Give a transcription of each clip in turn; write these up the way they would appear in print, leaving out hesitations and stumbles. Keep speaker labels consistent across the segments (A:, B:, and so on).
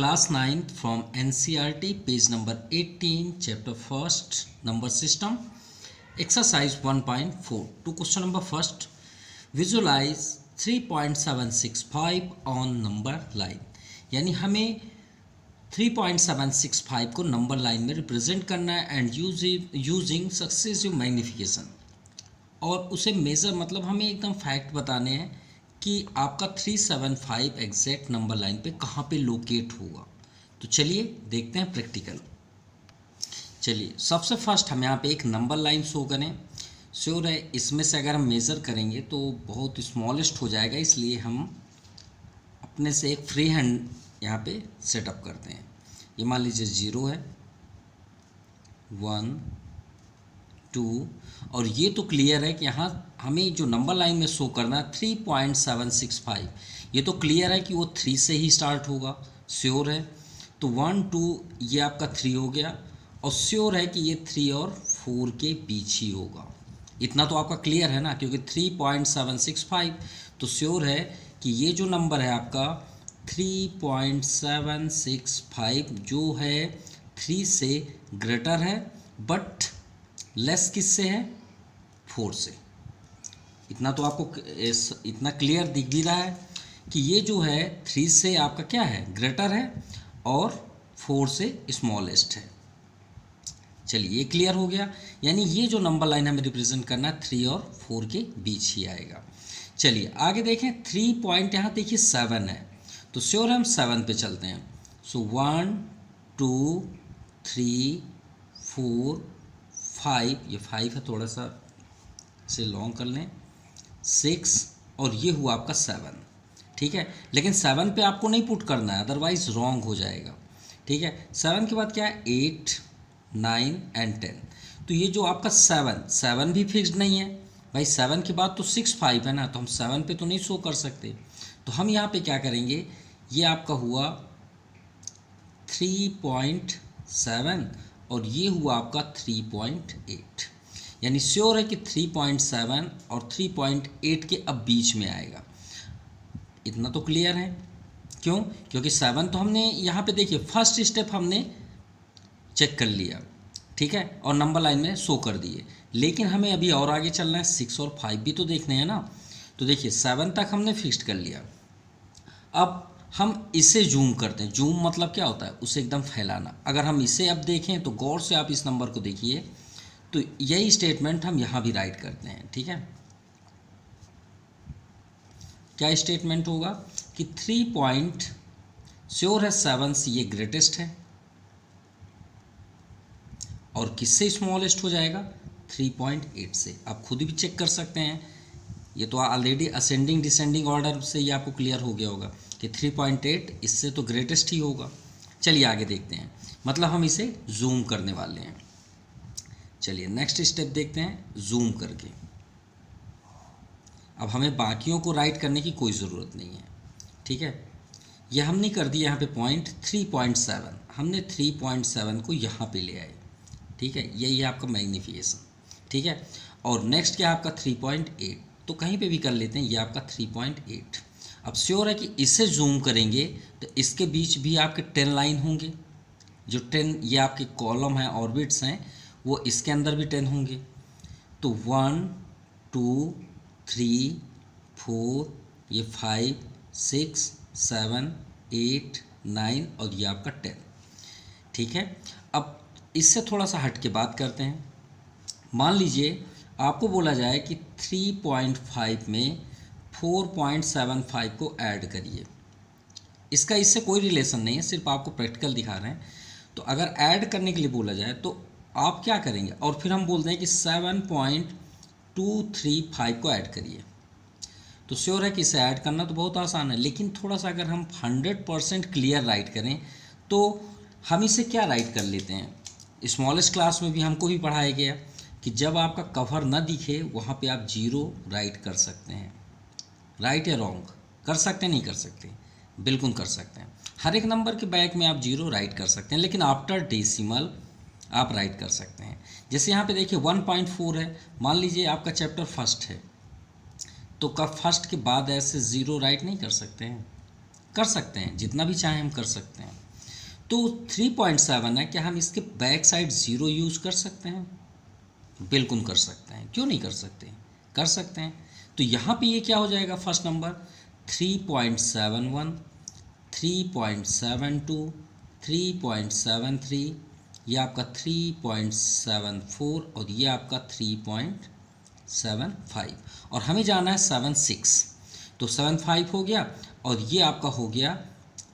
A: class 9th from NCERT, page number 18, chapter 1st, number system, exercise 1.4. To question number first, visualize 3.765 on number line. यानी हमें 3.765 को number line में represent करना है and using successive magnification, और उसे measure मतलब हमें एकदम फैक्ट बताने हैं कि आपका 375 एग्जैक्ट नंबर लाइन पे कहाँ पे लोकेट होगा। तो चलिए देखते हैं प्रैक्टिकल। चलिए सबसे फर्स्ट हम यहाँ पे एक नंबर लाइन शो करें। श्योर है इसमें से अगर हम मेज़र करेंगे तो बहुत स्मॉलेस्ट हो जाएगा, इसलिए हम अपने से एक फ्री हैंड यहाँ पे सेटअप करते हैं। ये मान लीजिए 0 है, 1, 2, और ये तो क्लियर है कि यहाँ हमें जो नंबर लाइन में शो करना है 3.765, ये तो क्लियर है कि वो 3 से ही स्टार्ट होगा, श्योर है। तो 1, 2 ये आपका 3 हो गया, और श्योर है कि ये 3 और 4 के बीच ही होगा। इतना तो आपका क्लियर है ना, क्योंकि 3.765, तो श्योर है कि ये जो नंबर है आपका 3.765 जो है 3 से ग्रेटर है, बट लेस किससे है, 4 से। इतना तो आपको इतना क्लियर दिख भी रहा है कि ये जो है 3 से आपका क्या है, ग्रेटर है, और 4 से स्मॉलेस्ट है। चलिए ये क्लियर हो गया, यानी ये जो नंबर लाइन हमें रिप्रेजेंट करना है 3 और 4 के बीच ही आएगा। चलिए आगे देखें, 3 पॉइंट यहाँ देखिए 7 है, तो श्योर हम 7 पे चलते हैं। सो 1, 2, 3, 4, 5, ये 5 है, थोड़ा सा इसे लॉन्ग कर लें, 6, और ये हुआ आपका 7, ठीक है। लेकिन 7 पे आपको नहीं पुट करना है, अदरवाइज रॉन्ग हो जाएगा, ठीक है। 7 के बाद क्या है, 8, 9 एंड 10। तो ये जो आपका 7 भी फिक्स्ड नहीं है भाई, 7 के बाद तो 6, 5 है ना, तो हम 7 पे तो नहीं शो कर सकते। तो हम यहाँ पे क्या करेंगे, ये आपका हुआ 3.7 और ये हुआ आपका 3.8, यानी श्योर है कि 3.7 और 3.8 के अब बीच में आएगा। इतना तो क्लियर है, क्यों? क्योंकि 7 तो हमने यहाँ पे देखिए फर्स्ट स्टेप हमने चेक कर लिया, ठीक है, और नंबर लाइन में शो कर दिए। लेकिन हमें अभी और आगे चलना है, 6 और 5 भी तो देखने हैं ना। तो देखिए 7 तक हमने फिक्स्ड कर लिया। अब हम इसे जूम करते हैं। जूम मतलब क्या होता है, उसे एकदम फैलाना। अगर हम इसे अब देखें तो गौर से आप इस नंबर को देखिए, तो यही स्टेटमेंट हम यहाँ भी राइट करते हैं, ठीक है। क्या स्टेटमेंट होगा कि 3 पॉइंट श्योर है 7 से ये ग्रेटेस्ट है, और किससे स्मॉलेस्ट हो जाएगा, 3.8 से। आप खुद भी चेक कर सकते हैं, ये तो ऑलरेडी असेंडिंग डिसेंडिंग ऑर्डर से ये आपको क्लियर हो गया होगा कि 3.8 इससे तो ग्रेटेस्ट ही होगा। चलिए आगे देखते हैं, मतलब हम इसे जूम करने वाले हैं। चलिए नेक्स्ट स्टेप देखते हैं, जूम करके। अब हमें बाकियों को राइट करने की कोई ज़रूरत नहीं है, ठीक है। यह हमने कर दिया यहाँ पे पॉइंट 3.7, हमने 3.7 को यहाँ पे ले आए, ठीक है। यही है आपका मैग्नीफिकेशन, ठीक है। और नेक्स्ट क्या है आपका 3.8, तो कहीं पे भी कर लेते हैं, ये आपका 3.8। अब श्योर है कि इसे जूम करेंगे तो इसके बीच भी आपके 10 लाइन होंगे। जो 10 ये आपके कॉलम हैं, ऑर्बिट्स हैं, वो इसके अंदर भी 10 होंगे। तो 1, 2, 3, 4, ये 5, 6, 7, 8, 9 और ये आपका 10, ठीक है। अब इससे थोड़ा सा हट के बात करते हैं। मान लीजिए आपको बोला जाए कि 3.5 में 4.75 को ऐड करिए। इसका इससे कोई रिलेशन नहीं है, सिर्फ आपको प्रैक्टिकल दिखा रहे हैं। तो अगर ऐड करने के लिए बोला जाए तो आप क्या करेंगे, और फिर हम बोलते हैं कि 7.235 को ऐड करिए। तो श्योर है कि इसे ऐड करना तो बहुत आसान है, लेकिन थोड़ा सा अगर हम 100% क्लियर राइट करें तो हम इसे क्या राइट कर लेते हैं। स्मॉलेस्ट क्लास में भी हमको भी पढ़ाया गया कि जब आपका कवर ना दिखे वहाँ पे आप 0 राइट कर सकते हैं। राइट या रॉन्ग कर सकते हैं, नहीं कर सकते, बिल्कुल कर सकते हैं। हर एक नंबर के बैक में आप 0 राइट कर सकते हैं, लेकिन आफ्टर डेसिमल आप राइट कर सकते हैं। जैसे यहाँ पे देखिए 1.4 है, मान लीजिए आपका चैप्टर फर्स्ट है, तो का फर्स्ट के बाद ऐसे 0 राइट नहीं कर सकते हैं, कर सकते हैं, जितना भी चाहें हम कर सकते हैं। तो 3.7 है, क्या हम इसके बैक साइड 0 यूज कर सकते हैं? बिल्कुल कर सकते हैं, क्यों नहीं कर सकते, कर सकते हैं। तो यहाँ पे ये क्या हो जाएगा, फर्स्ट नंबर 3.71, 3.72, 3.73, ये आपका 3.74 और ये आपका 3.75, और हमें जाना है 76, तो 75 हो गया और ये आपका हो गया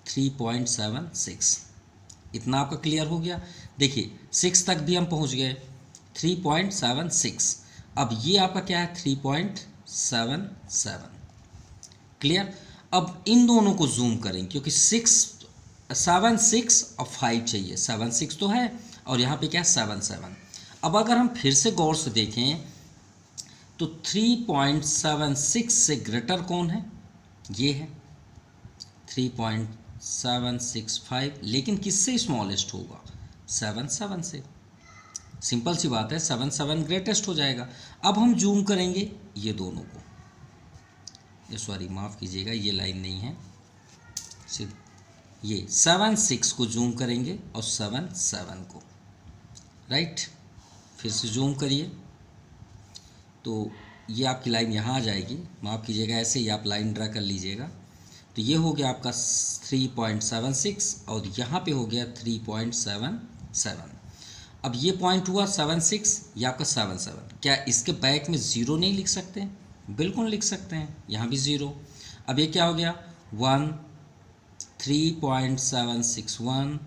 A: 3.76। इतना आपका क्लियर हो गया। देखिए 6 तक भी हम पहुंच गए, 3.76। अब ये आपका क्या है, 3.77। क्लियर। अब इन दोनों को जूम करें, क्योंकि 7 6 और 5 चाहिए, 7 6 तो है और यहाँ पे क्या है 7 7। अब अगर हम फिर से गौर से देखें तो 3.76 से ग्रेटर कौन है, ये है 3.765, लेकिन किससे स्मॉलेस्ट होगा, 7 7 से। सिंपल सी बात है, 7 7 ग्रेटेस्ट हो जाएगा। अब हम जूम करेंगे ये दोनों को, ये सॉरी माफ़ कीजिएगा, ये लाइन नहीं है, सिर्फ ये 7 6 को जूम करेंगे और 7 7 को, राइट। फिर से जूम करिए तो ये आपकी लाइन यहाँ आ जाएगी, माफ़ कीजिएगा, ऐसे ही आप लाइन ड्रा कर लीजिएगा। तो ये हो गया आपका 3.76 और यहाँ पे हो गया 3.77। अब ये पॉइंट हुआ 7 6, ये आपका 7 7। क्या इसके बैक में 0 नहीं लिख सकते हैं? बिल्कुल लिख सकते हैं, यहाँ भी 0। अब ये क्या हो गया 1, 3.761,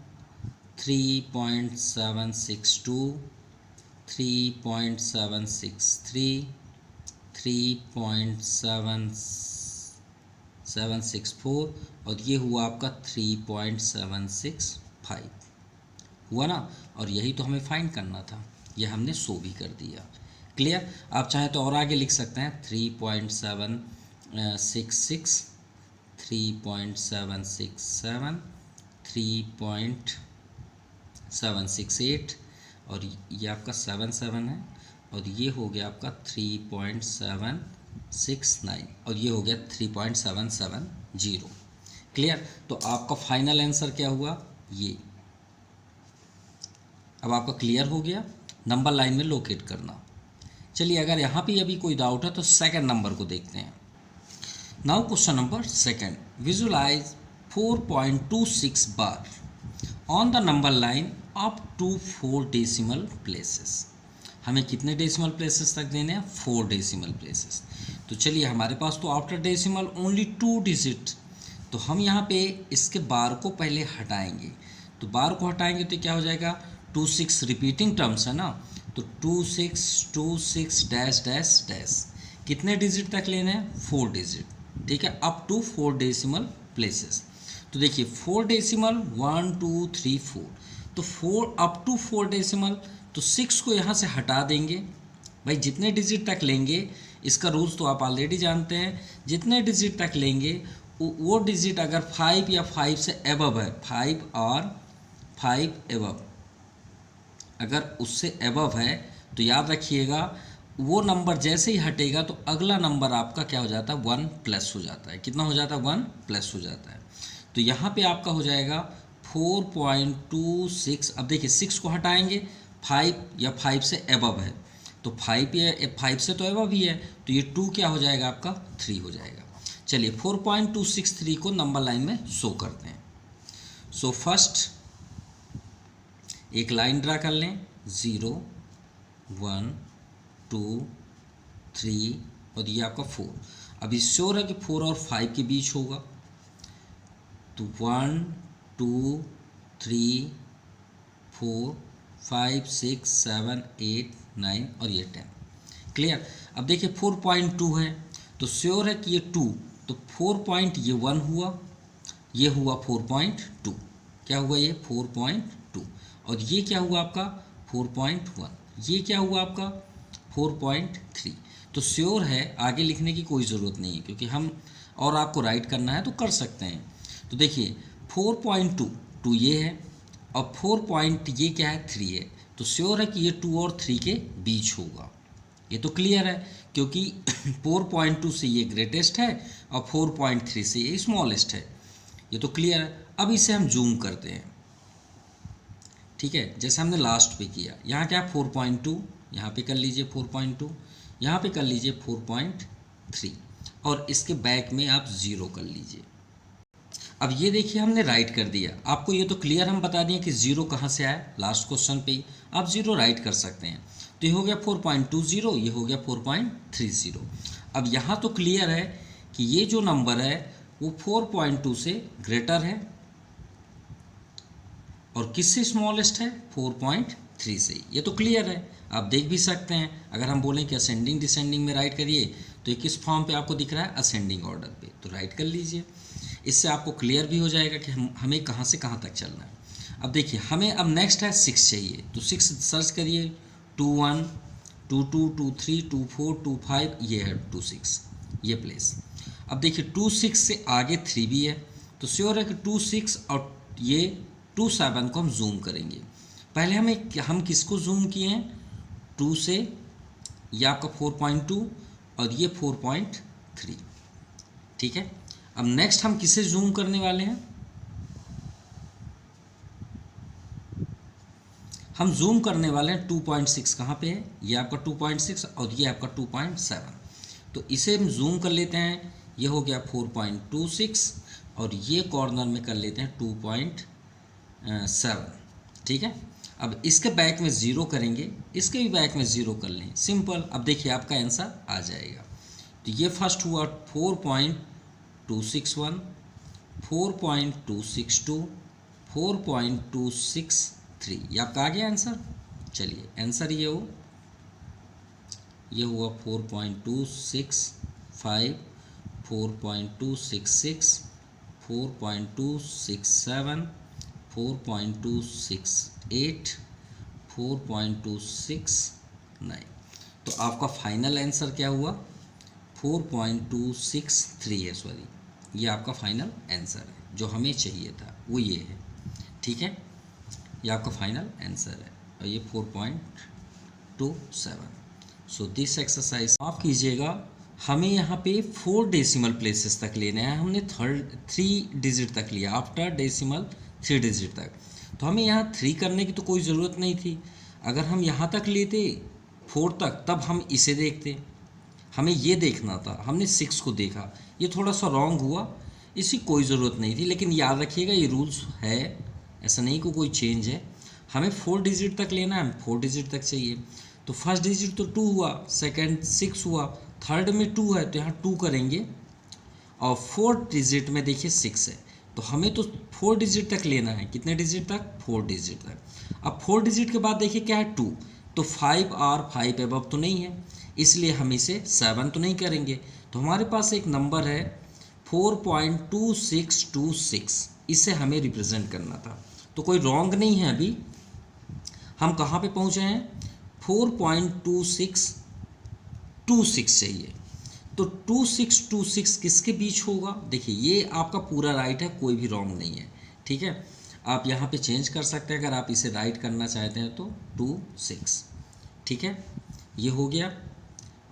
A: 3.762, 3.763, 3.764 और ये हुआ आपका 3.765 हुआ ना। और यही तो हमें फाइंड करना था, ये हमने शो भी कर दिया। क्लियर। आप चाहें तो और आगे लिख सकते हैं 3.766, 3.767, 3.768 और ये आपका 7 7 है और ये हो गया आपका 3.769 और ये हो गया 3.770। क्लियर। तो आपका फाइनल आंसर क्या हुआ, ये। अब आपका क्लियर हो गया नंबर लाइन में लोकेट करना। चलिए अगर यहाँ पे अभी कोई डाउट है तो सेकंड नंबर को देखते हैं। Now question number second, visualise 4.26 bar on the number line up to 4 decimal places. हमें कितने डेसिमल प्लेसेस तक देने हैं, 4 डेसिमल प्लेसेस। तो चलिए हमारे पास तो आफ्टर डेसिमल ओनली 2 डिजिट, तो हम यहाँ पे इसके बार को पहले हटाएंगे। तो बार को हटाएंगे तो क्या हो जाएगा, 2 6 रिपीटिंग टर्म्स है ना, तो 2 6 डैश डैश डैश। कितने डिजिट तक लेने हैं, 4 डिजिट, ठीक है, अप टू 4 डेसिमल प्लेसेस। तो देखिए 4 डेसिमल 1 2 3 4, तो 4 अप टू 4 डेसिमल, तो 6 को यहाँ से हटा देंगे। भाई जितने डिजिट तक लेंगे, इसका रूल्स तो आप ऑलरेडी जानते हैं, जितने डिजिट तक लेंगे वो डिजिट अगर 5 या 5 से एबव है, 5 और 5 एबव, अगर उससे एबव है तो याद रखिएगा वो नंबर जैसे ही हटेगा तो अगला नंबर आपका क्या हो जाता है, 1 प्लस हो जाता है। कितना हो जाता है, 1 प्लस हो जाता है। तो यहाँ पे आपका हो जाएगा 4.26। अब देखिए 6 को हटाएंगे, 5 या 5 से एबव है, तो 5 से तो एबव ही है, तो ये 2 क्या हो जाएगा आपका, 3 हो जाएगा। चलिए 4.263 को नंबर लाइन में शो करते हैं। सो फर्स्ट एक लाइन ड्रा कर लें, 0 1 2 3 और ये आपका 4। अब इस श्योर है कि 4 और 5 के बीच होगा, तो 1 2 3 4 5 6 7 8 9 और ये 10। क्लियर। अब देखिए 4.2 है तो श्योर है कि ये 2, तो 4 पॉइंट ये 1 हुआ, ये हुआ 4.2, क्या हुआ ये 4.2, और ये क्या हुआ आपका 4.1, ये क्या हुआ आपका 4.3। तो श्योर है आगे लिखने की कोई ज़रूरत नहीं है, क्योंकि हम और आपको राइट करना है तो कर सकते हैं। तो देखिए 4.2 ये है और 4 पॉइंट ये क्या है 3 है, तो श्योर है कि ये 2 और 3 के बीच होगा। ये तो क्लियर है क्योंकि 4.2 से ये ग्रेटेस्ट है और 4.3 से ये स्मॉलेस्ट है, ये तो क्लियर है। अब इसे हम जूम करते हैं, ठीक है, जैसे हमने लास्ट पे किया, यहाँ क्या 4.2, यहाँ पे कर लीजिए 4.2, यहाँ पे कर लीजिए 4.3 और इसके बैक में आप 0 कर लीजिए। अब ये देखिए हमने राइट कर दिया, आपको ये तो क्लियर हम बता दिए कि 0 कहाँ से आया, लास्ट क्वेश्चन पे ही आप 0 राइट कर सकते हैं। तो ये हो गया 4.20, ये हो गया 4.30। अब यहाँ तो क्लियर है कि ये जो नंबर है वो 4.2 से ग्रेटर है और किससे स्मॉलेस्ट है, 4.3 से। ये तो क्लियर है, आप देख भी सकते हैं। अगर हम बोलें कि असेंडिंग डिसेंडिंग में राइट करिए तो ये किस फॉर्म पे आपको दिख रहा है, असेंडिंग ऑर्डर पे, तो राइट कर लीजिए। इससे आपको क्लियर भी हो जाएगा कि हमें कहाँ से कहाँ तक चलना है। अब देखिए हमें अब नेक्स्ट है 6 चाहिए, तो 6 सर्च करिए, 21, 22, 23, 24, 25, ये है 26, ये प्लेस। अब देखिए 26 से आगे 3 भी है, तो श्योर है कि 26 और ये 27 को हम जूम करेंगे। पहले हम किसको जूम किए हैं, 2 से, ये आपका 4.2 और ये 4.3, ठीक है। अब नेक्स्ट हम किसे जूम करने वाले हैं, हम जूम करने वाले हैं 2.6, कहाँ पे है, ये आपका 2.6 और ये आपका 2.7, तो इसे हम जूम कर लेते हैं। ये हो गया 4.26 और ये कॉर्नर में कर लेते हैं 2.7, ठीक है। अब इसके बैक में 0 करेंगे, इसके भी बैक में 0 कर लें, सिंपल। अब देखिए आपका आंसर आ जाएगा। तो ये फर्स्ट हुआ 4.261, 4.262, 4.263, ये आपका आ गया आंसर। चलिए आंसर ये हुआ 4.265, 4.266, 4.267, 4.268, 4.269। तो आपका फाइनल आंसर क्या हुआ, 4.263 है, सॉरी, ये आपका फाइनल आंसर है। जो हमें चाहिए था वो ये है, ठीक है, ये आपका फाइनल आंसर है और ये 4.27। सो दिस एक्सरसाइज आप कीजिएगा। हमें यहाँ पे 4 डेसिमल प्लेसेस तक लेना है, हमने 3 डिजिट तक लिया, आफ्टर डेसिमल 3 डिजिट तक। तो हमें यहाँ 3 करने की तो कोई ज़रूरत नहीं थी। अगर हम यहाँ तक लेते 4 तक, तब हम इसे देखते, हमें ये देखना था, हमने 6 को देखा, ये थोड़ा सा रॉन्ग हुआ, इसकी कोई ज़रूरत नहीं थी। लेकिन याद रखिएगा ये रूल्स है, ऐसा नहीं कि कोई चेंज है। हमें 4 डिजिट तक लेना है, 4 डिजिट तक चाहिए। तो फर्स्ट डिजिट तो 2 हुआ, सेकंड 6 हुआ, थर्ड में 2 है तो यहाँ 2 करेंगे और फोर्थ डिजिट में देखिए 6 है। तो हमें तो 4 डिजिट तक लेना है, कितने डिजिट तक, 4 डिजिट तक। अब 4 डिजिट के बाद देखिए क्या है, 2, तो 5 और 5 एबव तो नहीं है, इसलिए हम इसे 7 तो नहीं करेंगे। तो हमारे पास एक नंबर है 4.2626, इसे हमें रिप्रेजेंट करना था। तो कोई रॉन्ग नहीं है। अभी हम कहाँ पे पहुँचे हैं, 4.2626 चाहिए। तो 2626 किसके बीच होगा, देखिए ये आपका पूरा राइट है, कोई भी रॉन्ग नहीं है, ठीक है। आप यहाँ पे चेंज कर सकते हैं, अगर आप इसे राइट करना चाहते हैं तो 26, ठीक है, ये हो गया।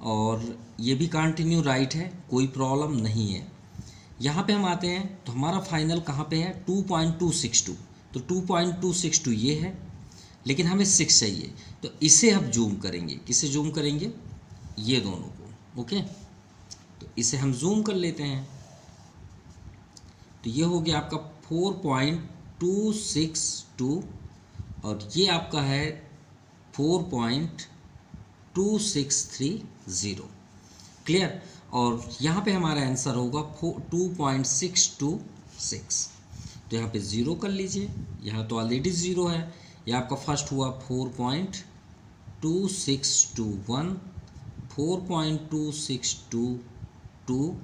A: और ये भी कंटिन्यू राइट है, कोई प्रॉब्लम नहीं है। यहाँ पे हम आते हैं तो हमारा फाइनल कहाँ पे है, 2.262, तो 2.262 ये है, लेकिन हमें 6 चाहिए, तो इसे हम जूम करेंगे, किसे जूम करेंगे, ये दोनों को, ओके। तो इसे हम जूम कर लेते हैं, तो ये हो गया आपका 4.262 और ये आपका है 4.2630, क्लियर। और यहाँ पे हमारा आंसर होगा 2.626। तो यहाँ पे 0 कर लीजिए, यहाँ तो ऑलरेडी 0 है। ये आपका फर्स्ट हुआ 4.2621, 4.2622,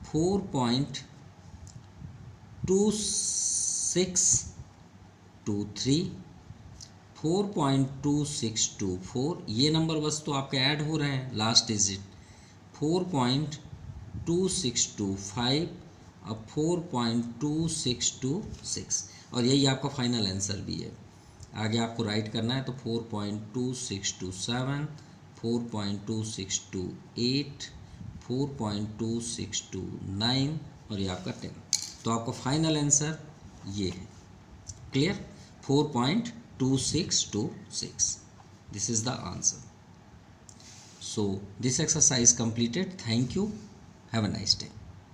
A: 4.2623, 4.2624, ये नंबर बस तो आपके ऐड हो रहे हैं, लास्ट डिजिट 4.2625 अब 4.2626 और यही आपका फाइनल आंसर भी है। आगे आपको राइट करना है तो 4.2627, 4.2628, 4.2629 और ये आपका 10। तो आपका फाइनल आंसर ये है, clear, 4.26 2626. This is the answer. So this exercise completed. Thank you. Have a nice day.